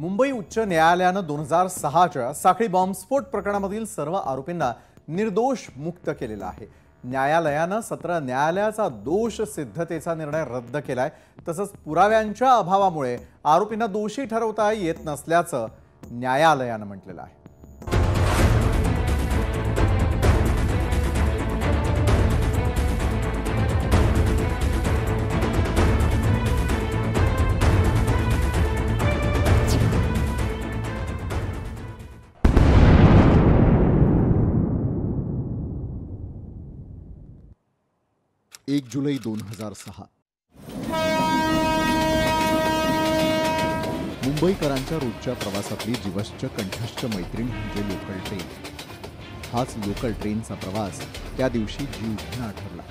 मुंबई उच्च न्यायालयानं 2006च्या साखळी बॉम्बस्फोट प्रकरणामधील सर्व आरोपींना निर्दोष मुक्त केलेलं आहे। न्यायालयानं सत्र न्यायालयाचा दोष सिद्धतेचा निर्णय रद्द केलाय। तसंच पुराव्यांच्या अभावामुळे आरोपींना दोषी ठरवता येत नसल्याचं न्यायालयानं म्हटलेलं आहे। 1 जुलै 2006 मुंबईकरांच्या रोजच्या प्रवासातली जीवश्च कंठस्थ मैत्रीण म्हणजे लोकल ट्रेन। हाच लोकल ट्रेनचा प्रवास त्या दिवशी जीवघेणा ठरला।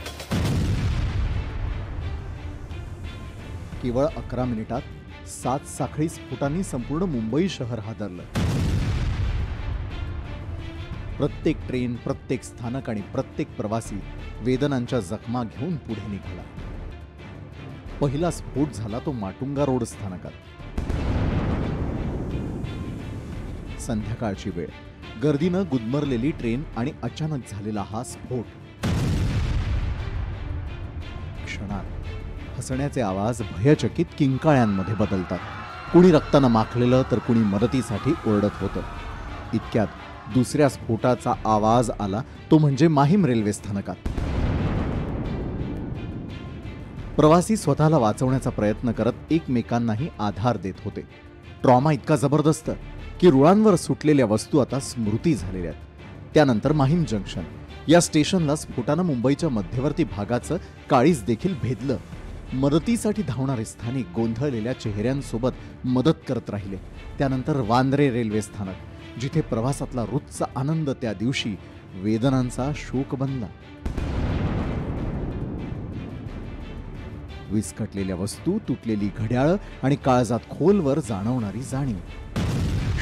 केवळ 11 मिनिटात 7 साखळी स्फोटांनी संपूर्ण मुंबई शहर हादरलं। प्रत्येक ट्रेन, प्रत्येक स्थानक आणि प्रत्येक प्रवासी वेदनांच्या जखमा घेऊन पुढे निघाला। पहिला स्फोट झाला तो माटुंगा रोड स्थानकात। संध्याकाळची वेळ, गर्दीनं गुदमरलेली ट्रेन आणि अचानक झालेला हा स्फोट। क्षणात हसण्याचे आवाज भयचकित किंकाळ्यांमध्ये बदलतात। कुणी रक्तानं माखलेलं तर कुणी मदतीसाठी ओरडत होतं। इतक्यात दुसऱ्या स्फोटाचा आवाज आला, तो म्हणजे माहीम रेल्वे स्थानकात। प्रवासी स्वतःला वाचवण्याचा प्रयत्न करत एकमेकांनाही आधार देत होते। ट्रॉमा इतका जबरदस्त की रुळांवर सुटलेल्या वस्तू आता स्मृती झालेल्या आहेत। त्यानंतर माहीम जंक्शन या स्टेशनला स्फोटानं मुंबईच्या मध्यवर्ती भागाचं काळीज देखील भेदलं। मदतीसाठी धावणारे स्थानिक गोंधळलेल्या चेहऱ्यांसोबत मदत करत राहिले। त्यानंतर वांद्रे रेल्वे स्थानक, जिथे प्रवासातला रोजचा आनंद त्या दिवशी वेदनांचा शोक बनला। विस्कटलेल्या वस्तू, तुटलेली घड्याळं आणि काळजात खोलवर जाणवणारी जाणीव।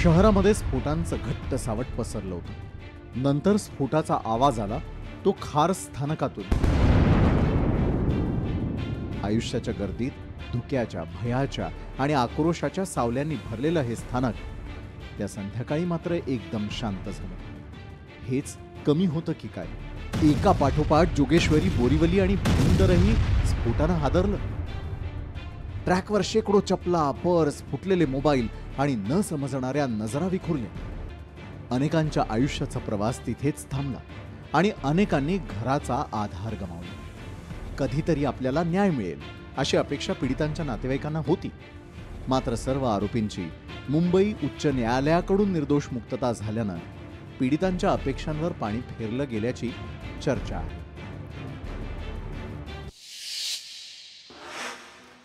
शहरामध्ये स्फोटांचं घट्ट सावट पसरलं होतं। नंतर स्फोटाचा आवाज आला, तो खार स्थानकातून। आयुष्याच्या गर्दीत धुक्याच्या, भयाच्या आणि आक्रोशाच्या सावल्यांनी भरलेलं हे स्थानक त्या संध्याकाळी मात्र एकदम शांत झालं। हेच कमी होतं की काय? एका पाठोपाठ जोगेश्वरी, बोरीवली आणि भाईंदरही स्फोटानं हादरलं। ट्रॅकवर शेकडो चपला, पर्स, फुटलेले मोबाईल आणि न समजणाऱ्या नजरा विखुरल्या। अनेकांच्या आयुष्याचा प्रवास तिथेच थांबला आणि अनेकांनी घराचा आधार गमावला। कधीतरी आपल्याला न्याय मिळेल अशी अपेक्षा पीडितांच्या नातेवाईकांना होती। मात्र सर्व आरोपींची मुंबई उच्च न्यायालयाकडून निर्दोष मुक्तता झाल्यानं पीडितांच्या अपेक्षांवर पाणी फेरलं गेल्याची चर्चा आहे।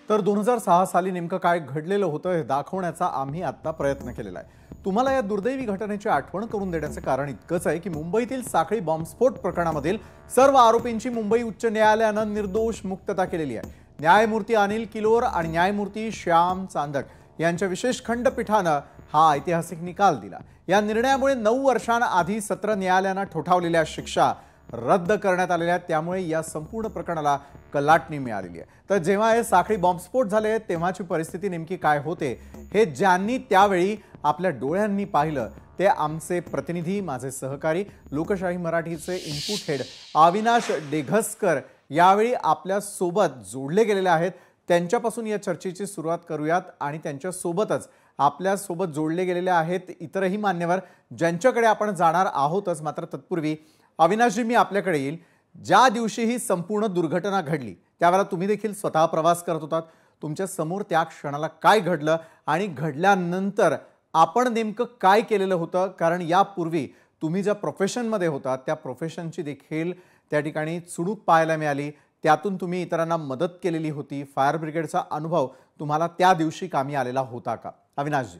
तर 2006 साली नेमकं काय घडलेलं होतं हे दाखवण्याचा आम्ही आता प्रयत्न केलेला आहे। तुम्हाला या दुर्दैवी घटनेची आठवण करून देण्याचं कारण इतकंच आहे की मुंबईतील साखळी बॉम्बस्फोट प्रकरणामधील सर्व आरोपींची मुंबई उच्च न्यायालयानं निर्दोष मुक्तता केलेली आहे। न्यायमूर्ती अनिल किलोर आणि न्यायमूर्ती श्याम चांदक यांच्या विशेष खंडपीठानं हा ऐतिहासिक निकाल दिला। या निर्णयामुळे 9 वर्षांआधी सत्र न्यायालयानं ठोठावलेल्या शिक्षा रद्द करण्यात आलेल्या, त्यामुळे या संपूर्ण प्रकरणाला कलाटणी मिळालेली आहे। तर जेव्हा हे साखळी बॉम्बस्फोट झाले तेव्हाची परिस्थिती नेमकी काय होते हे ज्यांनी त्यावेळी आपल्या डोळ्यांनी पाहिलं ते आमचे प्रतिनिधी, माझे सहकारी, लोकशाही मराठीचे इनपुट हेड अविनाश डेघसकर यावेळी आपल्या सोबत जोडले गेलेले आहेत। त्यांच्यापासून या चर्चेची सुरुवात करूयात आणि त्यांच्या सोबतच आपल्या सोबत जोडले गेलेले आहेत इतरही मान्यवर ज्यांच्याकडे आपण जाणार आहोतच। मात्र तत्पूर्वी अविनाशजी, मी आपल्याकडे येईल। ज्या दिवशी ही संपूर्ण दुर्घटना घडली त्यावेळेला तुम्ही देखील स्वतः प्रवास करत होतात। तुमच्या समोर त्या क्षणाला काय घडलं आणि घडल्यानंतर आपण नेमकं काय केलेलं होतं? कारण यापूर्वी तुम्ही ज्या प्रोफेशनमध्ये होता त्या प्रोफेशनची देखील त्या ठिकाणी चुणूक पाहायला मिळाली। त्यातून तुम्ही इतरांना मदत केलेली होती। फायर ब्रिगेडचा अनुभव तुम्हाला त्या दिवशी कामी आलेला होता का? अविनाशजी।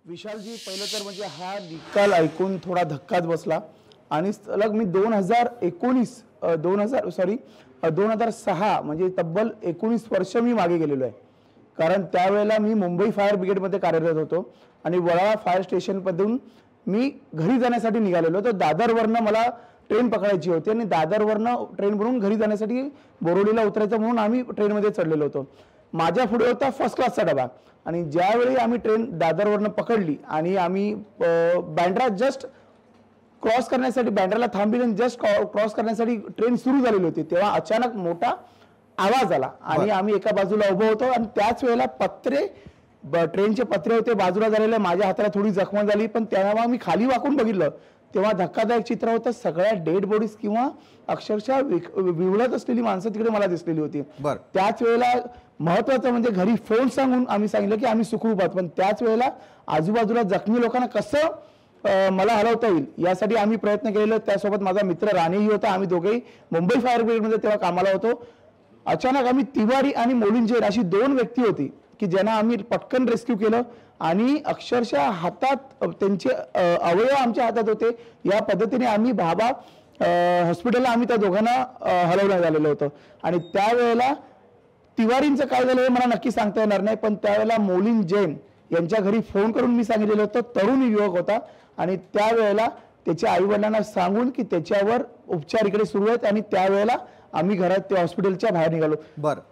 विशालजी, पहिलं तर म्हणजे हा निकाल ऐकून थोडा धक्काच बसला आणि सलग मी 2006 म्हणजे तब्बल 19 वर्ष मी मागे गेलेलो आहे। कारण त्यावेळेला मी मुंबई फायर ब्रिगेडमध्ये कार्यरत होतो आणि वडाळा फायर स्टेशनमधून मी घरी जाण्यासाठी निघालेलो। तर दादरवरनं मला ट्रेन पकडायची होती आणि दादरवरनं ट्रेन बनवून घरी जाण्यासाठी बोरोलीला उतरायचं म्हणून आम्ही ट्रेनमध्ये चढलेलो होतो। माझ्या पुढे होता फर्स्ट क्लासचा डबा आणि ज्यावेळी आम्ही ट्रेन दादरवरनं पकडली आणि आम्ही बँड्रा जस्ट क्रॉस करण्यासाठी बँड्राला थांबली आणि जस्ट क्रॉस करण्यासाठी ट्रेन सुरू झालेली होती तेव्हा अचानक मोठा आवाज आला आणि आम्ही एका बाजूला उभं होतो आणि त्याच वेळेला पत्रे ट्रेनचे पत्रे होते बाजूला झालेले माझ्या हाताला थोडी जखम झाली पण तेव्हा मी खाली वाकून बघितलं तेव्हा धक्कादायक चित्र होतं सगळ्या डेड बॉडीज किंवा अक्षरशः विवळत असलेली माणसं तिकडे मला दिसलेली होती त्याच वेळेला महत्वाचं म्हणजे घरी फोन सांगून आम्ही सांगितलं की आम्ही सुखरूप आहोत पण त्याच वेळेला आजूबाजूला जखमी लोकांना कसं मला हलवता येईल यासाठी आम्ही प्रयत्न केलेलो त्यासोबत माझा मित्र राणेही होता आम्ही दोघेही मुंबई फायर ब्रिगेडमध्ये तेव्हा कामाला होतो अचानक आम्ही तिवारी आणि मोलिंजेर अशी 2 व्यक्ती होती की ज्यांना आम्ही पटकन रेस्क्यू केलं आणि अक्षरशः हातात त्यांचे अवयव आमच्या हातात होते या पद्धतीने आम्ही भाभा हॉस्पिटलला आम्ही त्या दोघांना हलवण्यात आलेलं होतं आणि त्यावेळेला तिवारींचं काय झालं हे मला नक्की सांगता येणार नाही पण त्यावेळेला मोलिन जैन यांच्या घरी फोन करून मी सांगितलेलं होतं तरुण युवक होता आणि त्यावेळेला त्याच्या आई वडिलांना सांगून की त्याच्यावर उपचार इकडे सुरू आहेत आणि त्यावेळेला आम्ही घरात त्या हॉस्पिटलच्या बाहेर निघालो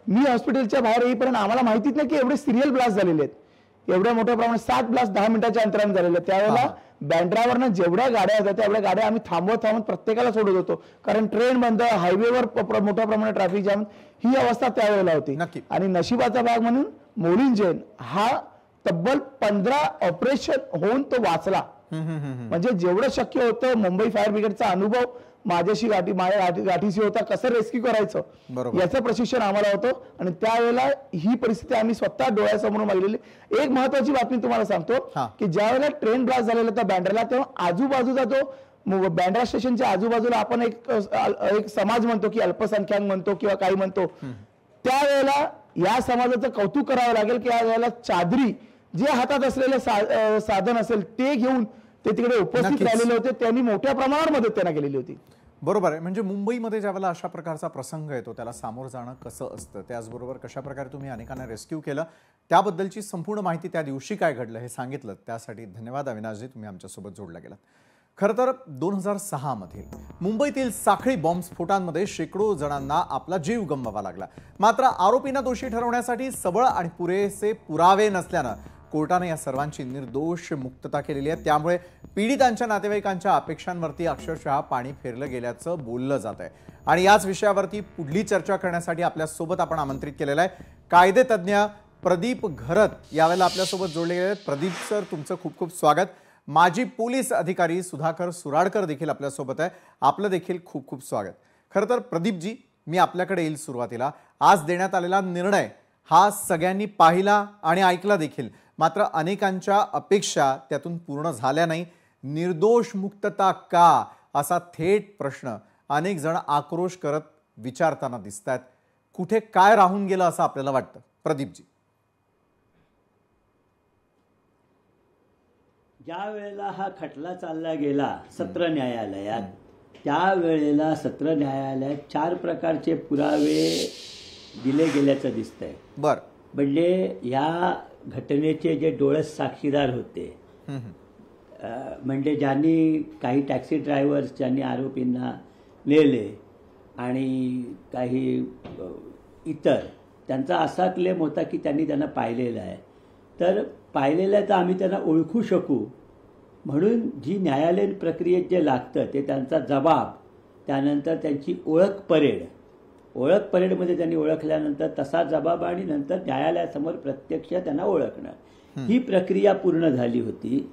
मी हॉस्पिटलच्या बाहेर येईपर्यंत आम्हाला माहितीच नाही की एवढे सिरियल ब्लास्ट झालेले आहेत एवढ्या मोठ्या प्रमाणात 7 ब्लास्ट 10 मिनिटाच्या अंतराने झालेले त्यावेळेला बँड्रावरनं जेवढ्या गाड्या होत्या तेवढ्या गाड्या आम्ही थांबवत प्रत्येकाला सोडत होतो कारण ट्रेन बंद हायवेवर मोठ्या प्रमाणात ट्रॅफिक जाम ही अवस्था त्यावेळेला होती आणि नशिबाचा भाग म्हणून मोलिन जैन हा तब्बल 15 ऑपरेशन होऊन तो वाचला म्हणजे जेवढं शक्य होतं मुंबई फायर ब्रिगेडचा अनुभव माझ्याशी माझ्या गाठीशी होता कसं रेस्क्यू करायचं याचं प्रशिक्षण आम्हाला होतं आणि त्यावेळेला ही परिस्थिती आम्ही स्वतः डोळ्यासमोर बघितलेली एक महत्वाची बातमी तुम्हाला सांगतो की ज्यावेळेला ट्रेन ब्लास्ट झालेला होता बँड्राला तेव्हा आजूबाजूचा तो बँड्रा स्टेशनच्या आजूबाजूला आपण एक समाज म्हणतो की अल्पसंख्याक म्हणतो किंवा काही म्हणतो त्यावेळेला या समाजाचं कौतुक करावं लागेल की या वेळेला चादरी जे हातात असलेले साधन असेल ते घेऊन ते तिकडे उपस्थित राहिलेले होते त्यांनी मोठ्या प्रमाणावर मदत त्यांना केलेली होती बरोबर आहे म्हणजे मुंबईमध्ये ज्यावेळेला अशा प्रकारचा प्रसंग येतो त्याला सामोरं जाणं कसं असतं त्याचबरोबर कशा प्रकारे तुम्ही अनेकांना रेस्क्यू केलं त्याबद्दलची संपूर्ण माहिती त्या दिवशी काय घडलं हे सांगितलं त्यासाठी धन्यवाद अविनाशजी तुम्ही आमच्यासोबत जोडला गेलात खरं तर 2006 मध्ये मुंबईतील साखळी बॉम्बस्फोटांमध्ये शेकडो जणांना आपला जीव गमवावा लागला मात्र आरोपींना दोषी ठरवण्यासाठी सबळ आणि पुरेसे पुरावे नसल्यानं कोर्टाने या सर्वांची निर्दोष मुक्तता केलेली आहे त्यामुळे पीडितांच्या नातेवाईकांच्या अपेक्षांवरती अक्षरशः पाणी फेरलं गेल्याचं बोललं जात आहे आणि याच विषयावरती पुढली चर्चा करण्यासाठी आपल्यासोबत आपण आमंत्रित केलेलं आहे कायदेतज्ञ प्रदीप घरत यावेळेला आपल्यासोबत जोडले गेले आहेत प्रदीप सर तुमचं खूप खूप स्वागत माजी पोलीस अधिकारी सुधाकर सुराडकर देखील आपल्यासोबत आहे आपलं देखील खूप खूप स्वागत खरं तर प्रदीपजी मी आपल्याकडे येईल सुरुवातीला आज देण्यात आलेला निर्णय हा सगळ्यांनी पाहिला आणि ऐकला देखील मात्र अनेकांच्या अपेक्षा त्यातून पूर्ण झाल्या नाही निर्दोष मुक्तता का असा थेट प्रश्न अनेक जण आक्रोश करत विचारताना दिसतात कुठे काय राहून गेलं असं आपल्याला वाटतं प्रदीपजी ज्या वेळेला हा खटला चालला गेला सत्र न्यायालयात त्यावेळेला सत्र न्यायालयात 4 प्रकारचे पुरावे दिले गेल्याचं दिसतंय म्हणजे या घटनेचे जे डोळस साक्षीदार होते म्हणजे ज्यांनी काही टॅक्सी ड्रायव्हर्स ज्यांनी आरोपींना नेले आणि काही इतर त्यांचा असा क्लेम होता की त्यांनी त्यांना पाहिलेलं आहे तर पाहिलेलं आहे तर आम्ही त्यांना ओळखू शकू म्हणून जी न्यायालयीन प्रक्रियेत जे लागतं ते त्यांचा जबाब त्यानंतर त्यांची ओळख परेडमध्ये त्यांनी ओळखल्यानंतर तसा जबाब आणि नंतर न्यायालयासमोर प्रत्यक्ष त्यांना ओळखणं ही प्रक्रिया पूर्ण झाली होती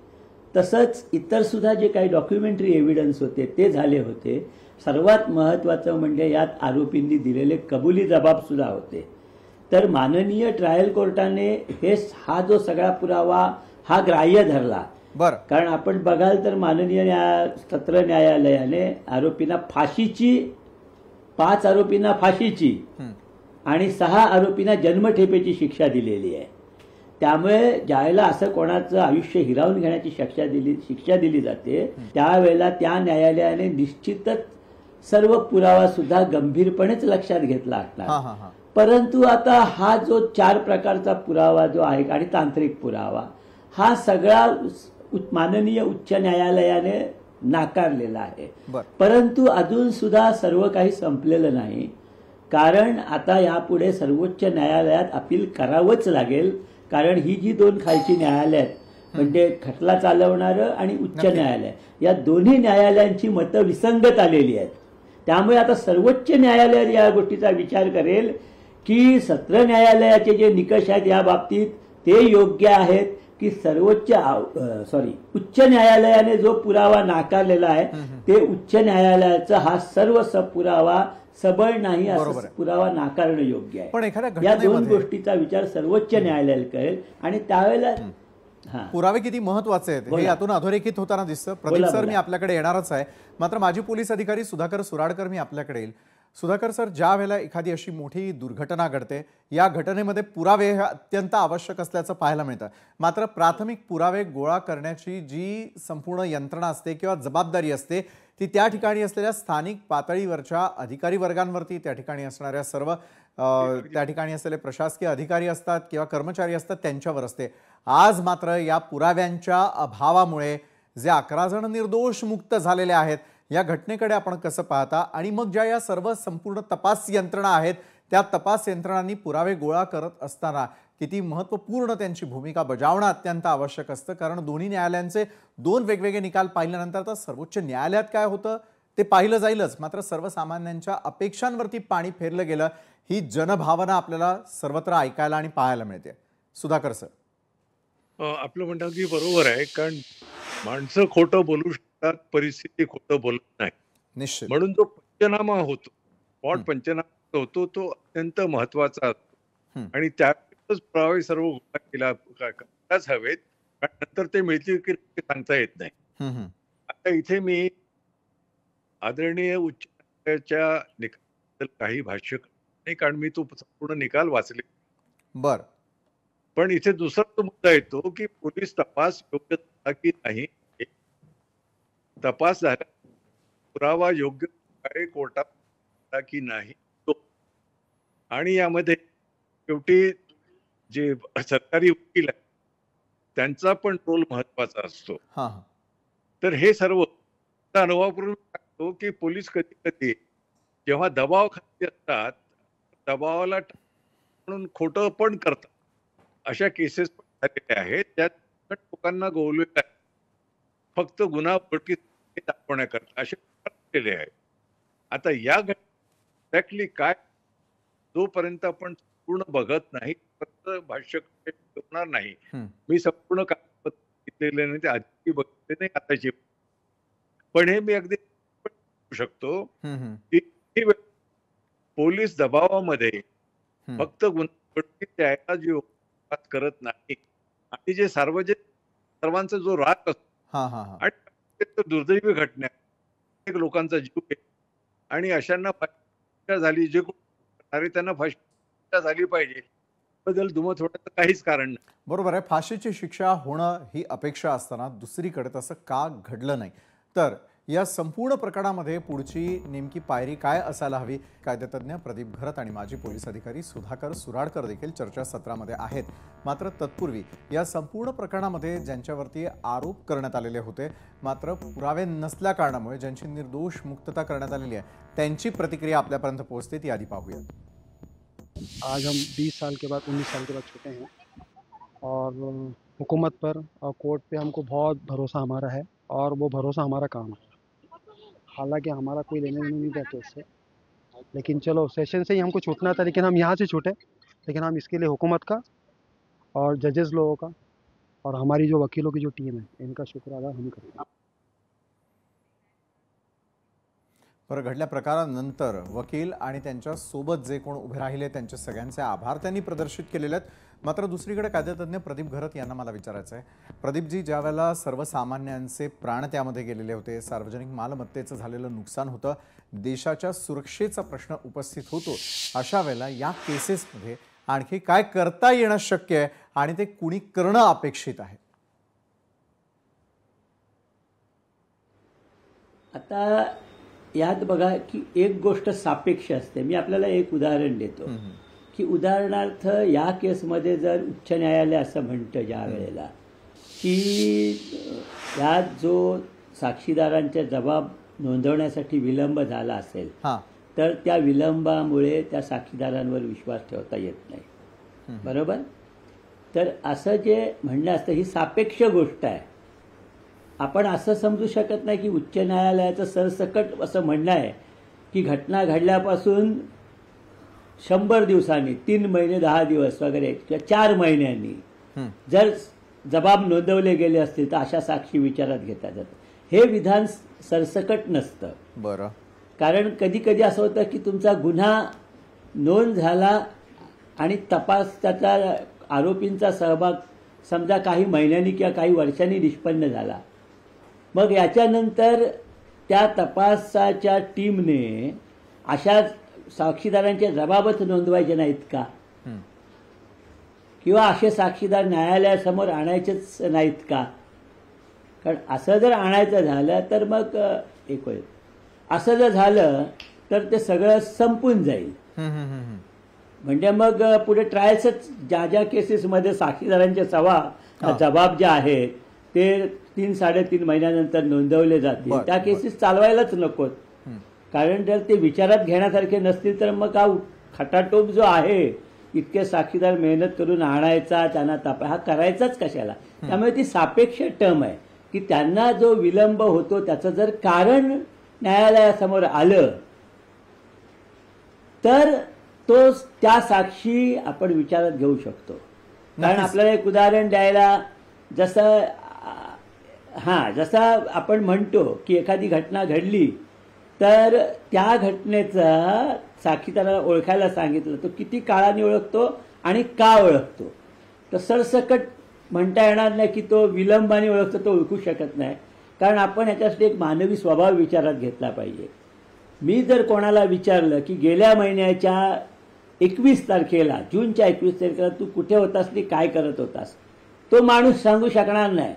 तसंच इतर सुद्धा जे काही डॉक्युमेंटरी एव्हिडन्स होते ते झाले होते सर्वात महत्त्वाचं म्हणजे यात आरोपींनी दिलेले कबुली जबाब सुद्धा होते तर माननीय ट्रायल कोर्टाने हा जो सगळा पुरावा हा ग्राह्य धरला कारण आपण बघाल तर माननीय सत्र न्यायालयाने आरोपींना 5 आरोपींना फाशीची आणि 6 आरोपींना जन्मठेपेची शिक्षा दिलेली आहे त्यामुळे ज्यावेळेला असं कोणाचं आयुष्य हिरावून घेण्याची शिक्षा दिली जाते त्यावेळेला त्या न्यायालयाने निश्चितच सर्व पुरावा सुद्धा गंभीरपणेच लक्षात घेतला असणार परंतु आता हा जो 4 प्रकारचा पुरावा जो आहे आणि तांत्रिक पुरावा हा सगळा माननीय उच्च न्यायालयाने नाकारलेला आहे परंतु अजून सुद्धा सर्व काही संपलेलं नाही कारण आता यापुढे सर्वोच्च न्यायालयात अपील करावंच लागेल, कारण ही जी दोन खालची न्यायालय आहेत म्हणजे खटला चालवणारं आणि उच्च न्यायालय, या दोन्ही न्यायालयांची मतं विसंगत आलेली आहेत. त्यामुळे आता सर्वोच्च न्यायालय या गोष्टीचा विचार करेल की सत्र न्यायालयाचे जे निकष आहेत या बाबतीत ते योग्य आहेत की उच्च न्यायालयाने जो पुरावा नाकारलेला आहे ते उच्च न्यायालयाचा हा सर्व पुरावा सबळ नाही असा पुरावा नाकारणं योग्य आहे. पण एखाद्या या दोन घटनेमध्ये गोष्टीचा विचार सर्वोच्च न्यायालय करेल आणि त्यावेळेला पुरावे किती महत्वाचे आहेत हे यातून अधोरेखित होताना दिसतं. प्रदीप सर, मी आपल्याकडे येणारच आहे, मात्र माजी पोलीस अधिकारी सुधाकर सुराडकर मी आपल्याकडे येईल. सुधाकर सर, ज्या वेळेला एखादी अशी मोठी दुर्घटना घडते, या घटनेमध्ये पुरावे हे अत्यंत आवश्यक असल्याचं पाहायला मिळतं. मात्र प्राथमिक पुरावे गोळा करण्याची जी संपूर्ण यंत्रणा असते किंवा जबाबदारी असते ती त्या ठिकाणी असलेल्या स्थानिक पातळीवरच्या अधिकारी वर्गांवरती, त्या ठिकाणी असणाऱ्या सर्व त्या ठिकाणी असलेले प्रशासकीय अधिकारी असतात किंवा कर्मचारी असतात त्यांच्यावर असते. आज मात्र या पुराव्यांच्या अभावामुळे जे 11 जण निर्दोष मुक्त झालेले आहेत या घटनेकडे आपण कसं पाहता, आणि मग ज्या या सर्व संपूर्ण तपास यंत्रणा आहेत त्या तपास यंत्रणांनी पुरावे गोळा करत असताना किती महत्त्वपूर्ण त्यांची भूमिका बजावणं अत्यंत आवश्यक असतं. कारण दोन्ही न्यायालयांचे दोन वेगवेगळे निकाल पाहिल्यानंतर तर सर्वोच्च न्यायालयात काय होतं ते पाहिलं जाईलच, मात्र सर्वसामान्यांच्या अपेक्षांवरती पाणी फेरलं गेलं ही जनभावना आपल्याला सर्वत्र ऐकायला आणि पाहायला मिळते. सुधाकर सर, आपलं म्हणणं की बरोबर आहे, कारण माणसं खोटं बोलू शकतात, परिस्थिती खोटं बोलत नाही. निश्चित. म्हणून जो पंचनामा होतो, स्पॉट पंचनामा होतो, तो अत्यंत महत्वाचा असतो आणि त्यातच पुरावे सर्व गोळा करायलाच हवेत, कारण नंतर ते मिळतील की सांगता येत नाही. आता इथे मी आदरणीय उच्च न्यायालयाच्या निकालाबद्दल काही भाष्य करत नाही, कारण मी तो संपूर्ण निकाल वाचले. बर, पण इथे दुसरा तो मुद्दा येतो की पोलीस तपास योग्य झाला की नाही, तपास झाला, पुरावा योग्य प्रकारे कोर्टात की नाही, आणि यामध्ये शेवटी जे सरकारी वकील आहेत त्यांचा पण रोल महत्वाचा असतो. तर हे सर्व अनुभवावरून सांगतो की पोलीस कधी कधी जेव्हा दबावाखाली असतात दबावाला म्हणून खोटं पण करतात. अशा केसेस पण झालेल्या आहेत त्यात लोकांना गोवलेलं आहे फक्त गुन्हा दाखवण्याकरता असे केले आहेत. आता या एक्झॅक्टली काय जोपर्यंत आपण पूर्ण बघत नाही भाष्य होणार नाही. मी संपूर्ण कागदपत्र नाही, ते आधी बघितले नाही आताची, पण हे मी अगदी शकतो की पोलीस दबावामध्ये फक्त गुन्हा द्यायला जी करत नाही आणि जे सार्वजनिक सर्वांचा जो राग असतो आणि दुर्दैवी घटना लोकांचा जीव घेतो आणि अशांना फाशी झाली, जे करणारे त्यांना फाशी झाली पाहिजे, बद्दल दुमत होण्याचं काहीच कारण नाही. बरोबर आहे. फाशीची शिक्षा होणं ही अपेक्षा असताना दुसरीकडे तसं का घडलं नाही, तर या संपूर्ण प्रकरणामध्ये पुढची नेमकी पायरी काय असायला हवी, कायदेतज्ञ प्रदीप घरत आणि माजी पोलीस अधिकारी सुधाकर सुराडकर देखील चर्चासत्रामध्ये आहेत. मात्र तत्पूर्वी या संपूर्ण प्रकरणामध्ये ज्यांच्यावरती आरोप करण्यात आलेले होते मात्र पुरावे नसल्या कारणामुळे ज्यांची निर्दोष मुक्तता करण्यात आलेली आहे त्यांची प्रतिक्रिया आपल्यापर्यंत पोहोचते, ती आधी पाहूया. आज हम 20 साल के बाद 19 साल के बाद छूटे हैं और हुकूमत पर और कोर्ट पे हमको बहुत भरोसा हमारा है और वो भरोसा हमारा काम है. हालांकि हमारा कोई लेने देने नहीं था केस से, लेकिन चलो सेशन से ही हमको छूटना था, लेकिन हम यहाँ से छूटे. लेकिन हम इसके लिए हुकूमत का और जजेस लोगों का और हमारी जो वकीलों की जो टीम है इनका शुक्र अदा हम करते हैं. बरं, घडल्या प्रकारानंतर वकील आणि त्यांच्या सोबत जे कोण उभे राहिले त्यांचे सगळ्यांचे आभार त्यांनी प्रदर्शित केलेले आहेत. मात्र दुसरीकडे कायदेतज्ञ प्रदीप घरत यांना मला विचारायचं आहे, प्रदीपजी, ज्या वेळेला सर्वसामान्यांचे प्राण त्यामध्ये गेलेले होते, सार्वजनिक मालमत्तेचं झालेलं नुकसान होतं, देशाच्या सुरक्षेचा प्रश्न उपस्थित होतो, अशा वेळेला या केसेसमध्ये आणखी काय करता येणं शक्य आहे आणि ते कुणी करणं अपेक्षित आहे? आता यात बघा की एक गोष्ट सापेक्ष असते. मी आपल्याला एक उदाहरण देतो की उदाहरणार्थ या केसमध्ये जर उच्च न्यायालय असं म्हणतं ज्या वेळेला की यात जो साक्षीदारांच्या जबाब नोंदवण्यासाठी विलंब झाला असेल तर त्या विलंबामुळे त्या साक्षीदारांवर विश्वास ठेवता येत नाही. बरोबर. तर असं जे म्हणणं असतं ही सापेक्ष गोष्ट आहे. आपण असं समजू शकत नाही की उच्च न्यायालयाचं सरसकट असं म्हणणं आहे की घटना घडल्यापासून 100 दिवसांनी, 3 महिने 10 दिवस वगैरे किंवा 4 महिन्यांनी जर जबाब नोंदवले गेले असतील तर अशा साक्षी विचारात घेतल्या जातात. हे विधान सरसकट नसतं. बरं. कारण कधी कधी असं होतं की तुमचा गुन्हा नोंद झाला आणि तपास त्याचा आरोपींचा सहभाग समजा काही महिन्यांनी किंवा काही वर्षांनी निष्पन्न झाला. मग याच्यानंतर त्या तपासाच्या टीमने अशा साक्षीदारांचे जबाबच नोंदवायचे नाहीत का? किंवा असे साक्षीदार न्यायालयासमोर आणायचेच नाहीत का? कारण असं जर आणायचं झालं तर मग एक होईल. असं जर झालं तर ते सगळं संपून जाईल. म्हणजे मग पुढे ट्रायल्सच ज्या ज्या केसेसमध्ये साक्षीदारांचे जबाब जे आहेत ते 3-3.5 महिन्यानंतर नोंदवले जातील त्या केसेस चालवायलाच नकोत. कारण जर ते विचारात घेण्यासारखे नसतील तर मग हा खटाटोप जो आहे इतके साक्षीदार मेहनत करून आणायचा त्यांना हा करायचाच कशाला? त्यामुळे ती सापेक्ष टर्म आहे की त्यांना जो विलंब होतो त्याचं जर कारण न्यायालयासमोर आलं तर तो त्या साक्षी आपण विचारात घेऊ शकतो. कारण आपल्याला एक उदाहरण द्यायला जसं आपण म्हणतो की एखादी घटना घडली तर त्या घटनेचा साक्षीदाराला ओळखायला सांगितलं तो किती काळाने ओळखतो आणि का ओळखतो. तर सरसकट म्हणता येणार नाही की तो विलंबाने ओळखतो, तो ओळखू शकत नाही. कारण आपण याच्यासाठी एक मानवी स्वभाव विचारात घेतला पाहिजे. मी जर कोणाला विचारलं की गेल्या महिन्याच्या 21 तारखेला जूनच्या 21 तारखेला तू कुठे होतास आणि काय करत होतास, तो माणूस सांगू शकणार नाही.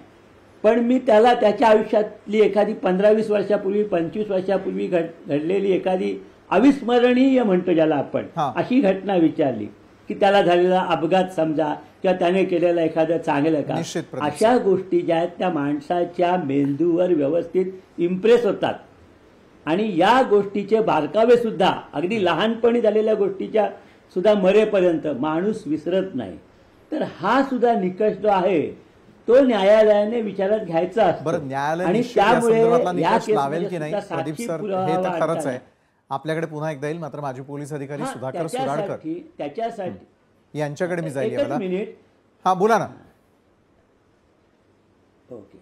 पण मी त्याला त्याच्या आयुष्यातली एखादी 15-20 वर्षापूर्वी 25 वर्षापूर्वी घडलेली एखादी अविस्मरणीय म्हणतो ज्याला आपण अशी घटना विचारली की त्याला झालेला अपघात समजा किंवा त्याने केलेलं एखादं चांगलं का, अशा गोष्टी ज्या आहेत त्या माणसाच्या मेंदूवर व्यवस्थित इम्प्रेस होतात. आणि या गोष्टीचे बारकावे सुद्धा अगदी लहानपणी झालेल्या गोष्टीच्या सुद्धा मरेपर्यंत माणूस विसरत नाही. तर हा सुद्धा निकष जो आहे तो न्यायालयाने विचारात घ्यायचा असतो. आणि त्यामुळे लावेल की नाही प्रदीप सर हे तर खरंच आहे. आपल्याकडे पुन्हा एकदा येईल मात्र माझे पोलीस अधिकारी सुधाकर सुराडकर त्याच्यासाठी यांच्याकडे मी जाईल. एकच मिनिट. हा बोला ना. ओके.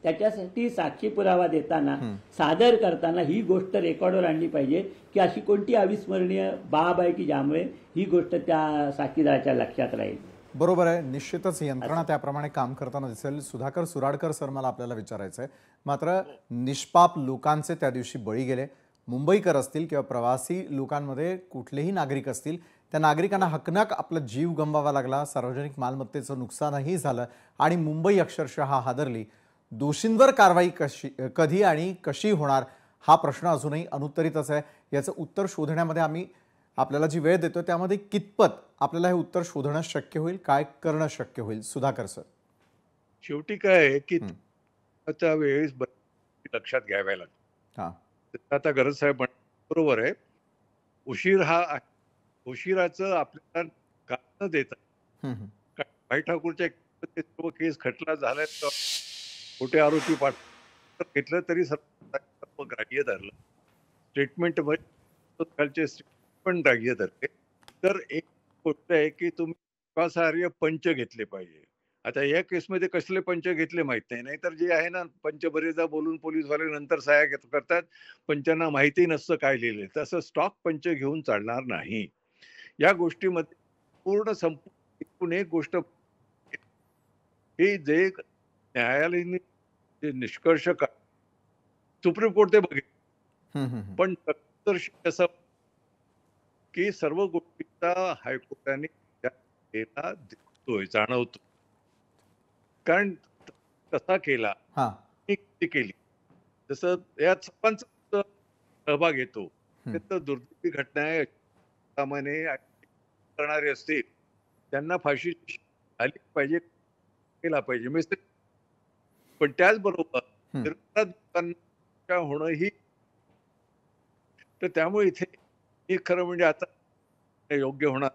त्याच्यासाठी साक्षी पुरावा देताना सादर करताना ही गोष्ट रेकॉर्डवर आणली पाहिजे की अशी कोणती अविस्मरणीय बाब आहे की ज्यामुळे ही गोष्ट त्या साक्षीदाराच्या लक्षात राहील. बरोबर आहे. निश्चितच यंत्रणा त्याप्रमाणे काम करताना दिसेल. सुधाकर सुराडकर सर मला आपल्याला विचारायचं आहे मात्र निष्पाप लोकांचे त्या दिवशी बळी गेले. मुंबईकर असतील किंवा प्रवासी लोकांमध्ये कुठलेही नागरिक असतील त्या नागरिकांना हकनाक आपला जीव गमवावा लागला. सार्वजनिक मालमत्तेचं नुकसानही झालं आणि मुंबई अक्षरशः हादरली. दोषींवर कारवाई कधी आणि कशी होणार हा प्रश्न अजूनही अनुत्तरितच आहे. याचं उत्तर शोधण्यामध्ये आम्ही आपल्याला जी वेळ देतो त्यामध्ये कितपत आपल्याला हे उत्तर शोधणं शक्य होईल, काय करणं शक्य होईल? सुधाकर सर. शेवटी काय आहे की त्या वेळेस लक्षात घ्याव्या लागतं. आता गरज साहेब बरोबर आहे. उशिराचं आपल्याला कारण देतात. भाई ठाकूरच्या सर्व केस खटला झालाय खोटे आरोपी घेतलं तरी सर्व ग्राह्य धरलं. स्टेटमेंट खालचे पण ग्राह्य धरले. तर एक गोष्ट आहे की तुम्ही विश्वासार्ह पंच घेतले पाहिजे. आता या केसमध्ये कसले पंच घेतले माहित नाही. नाहीतर जे आहे ना पंच बरेचदा बोलून पोलीसवाले नंतर सह्या करतात. पंचांना माहिती नसतं काय लिहिलंय. तसं स्टॉक पंच घेऊन चालणार नाही. या गोष्टीमध्ये पूर्ण संपूर्ण एक गोष्ट हे जे न्यायालयाने जे निष्कर्ष सुप्रीम कोर्ट ते बघितलं पण असं की सर्व गोष्टीचा हायकोर्टाने दिसतोय, जाणवतो. कारण कसा केला केली जसं यात सर्वांचा सहभाग येतो. तर दुर्दैवी घटना आहे. सामान्य करणारे असतील त्यांना फाशी झाली पाहिजे, केला पाहिजे. पण त्याचबरोबर होणं ही तर तर त्यामुळे इथे हे खरं म्हणजे आता योग्य होणार.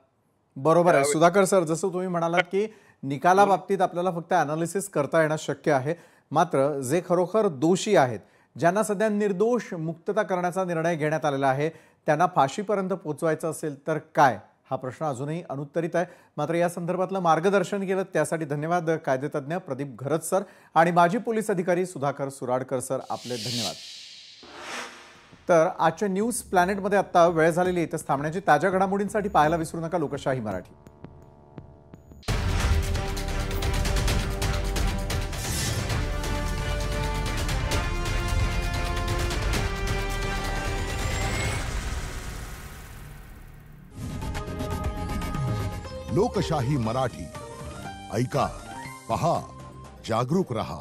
बरोबर आहे सुधाकर सर, जसं तुम्ही म्हणालात की निकालाबाबतीत आपल्याला फक्त अनालिसिस करता येणं शक्य आहे, मात्र जे खरोखर दोषी आहेत, ज्यांना सध्या निर्दोष मुक्तता करण्याचा निर्णय घेण्यात आलेला आहे, त्यांना फाशीपर्यंत पोहोचवायचं असेल तर काय, हा प्रश्न अजूनही अनुत्तरित आहे. मात्र या संदर्भातलं मार्गदर्शन केलं त्यासाठी धन्यवाद कायदेतज्ञ प्रदीप घरत सर आणि माजी पोलीस अधिकारी सुधाकर सुराडकर सर, आपले धन्यवाद. तर आजच्या न्यूज प्लॅनेटमध्ये आता वेळ झालेली आहे, इथं थांबण्याची. ताज्या घडामोडींसाठी पाहायला विसरू नका लोकशाही मराठी. लोकशाही मराठी ऐका, पहा, जागरूक रहा.